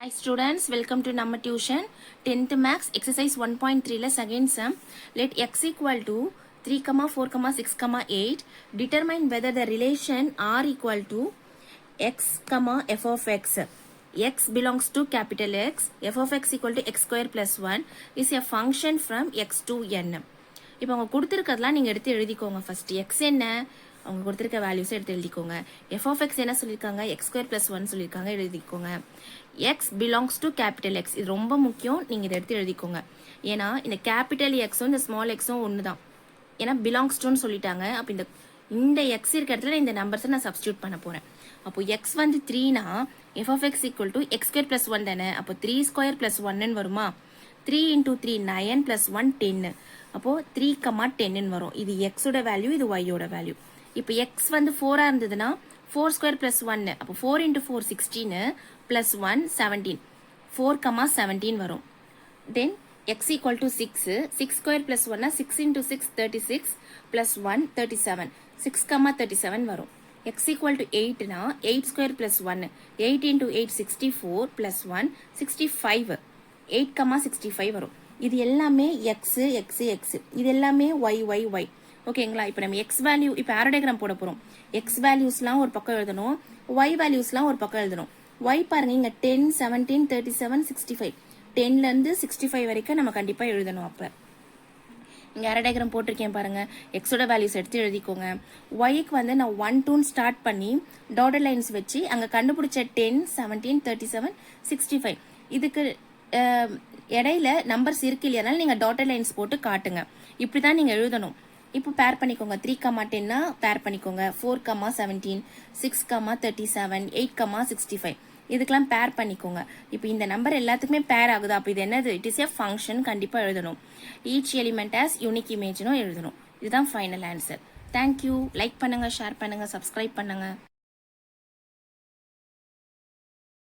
Hi students, welcome to Namma Tuition. 10th Max exercise 1.3 la second sum. Let x equal to 3, 4, 6, 8. Determine whether the relation r equal to x, f of x. X belongs to capital X. F of x equal to x square plus 1 is a function from x to n. இப்போ அவங்க கொடுத்துருக்கிறதுலாம் நீங்கள் எடுத்து எழுதிக்கோங்க first X என்ன அவங்க கொடுத்துருக்க வேல்யூஸை எடுத்து எழுதிக்கோங்க எஃப் ஆஃப் எக்ஸ் என்ன சொல்லியிருக்காங்க எக்ஸ் ஸ்கொயர் ப்ளஸ் ஒன் சொல்லியிருக்காங்க எழுதிக்கோங்க X belongs to capital X இது ரொம்ப முக்கியம் நீங்கள் இதை எடுத்து எழுதிக்கோங்க ஏன்னா இந்த கேபிட்டல் எக்ஸும் இந்த ஸ்மால் எக்ஸும் ஒன்று தான் ஏன்னா பிலாங்ஸ் டுன்னு சொல்லிட்டாங்க அப்போ இந்த எக்ஸ் இருக்க இடத்துல இந்த நம்பர்ஸை நான் சப்ஸ்டியூட் பண்ண போகிறேன் அப்போ எக்ஸ் வந்து 3னா f of x equal to x square plus one தானே அப்போ 3 ஸ்கொயர் ப்ளஸ் ஒன்னு வருமா 3 into 3 9 plus 1 10 அப்போ 3, 10 வரும் இது x ஓட வேல்யூ இது y ஓட வேல்யூ இப்போ x வந்து 4 இருந்ததுன்னா 4 ஸ்கொயர் plus 1 அப்போ 4 into 4 16 plus 1 17 4, 17 வரும் then x equal to 6 6 square plus 1 6 into 6 36 plus 1 37 6, 37 வரும் x equal to 8 னா 8 square plus 1 8 into 8 64 plus 1 65 8, 65 வரும் இது எல்லாமே x இது எல்லாமே y ஓகேங்களா இப்போ நம்ம x வேல்யூ இப்போ ஆரோ டயக்ராம் போட போறோம் x வேல்யூஸ்லாம் ஒரு பக்கம் எழுதணும் y வேல்யூஸ்லாம் ஒரு பக்கம் எழுதணும் y பாருங்க இங்க 10 17 37 65 10ல இருந்து 65 வரைக்கும் நம்ம கண்டிப்பா எழுதணும் அப்ப இங்க ஆரோ டயக்ராம் போட்டிருக்கேன் பாருங்க x ஓட வேல்யூஸ் எடுத்து எழுதிக்கோங்க y க்கு வந்து நான் 1 2 ஸ்டார்ட் பண்ணி டாட்டட் லைன்ஸ் வச்சு அங்க கண்டுபிடிச்ச 10 17 37 65 இதுக்கு இடையில நம்பர்ஸ் இருக்கு இல்லையானால நீங்க டாட்டட் லைன்ஸ் போட்டு காட்டுங்க இப்படிதான் நீங்க எழுதணும் இப்போ பேர் பண்ணிக்கோங்க 3, 10னா பேர் பண்ணிக்கோங்க 4, 17 6, 37 8, 65 இதுக்கெல்லாம் பேர் பண்ணிக்கோங்க இப்போ இந்த நம்பர் எல்லாத்துக்குமே பேர் ஆகுது அப்போ இது என்னது இட் இஸ் எ ஃபங்க்ஷன் கண்டிப்பா எழுதணும் ஈச் எலிமெண்ட் ஆஸ் யூனிக் இமேஜ்னும் எழுதணும் இதுதான் ஃபைனல் ஆன்சர் தேங்க்யூ லைக் பண்ணுங்க ஷேர் பண்ணுங்க சப்ஸ்கிரைப் பண்ணுங்க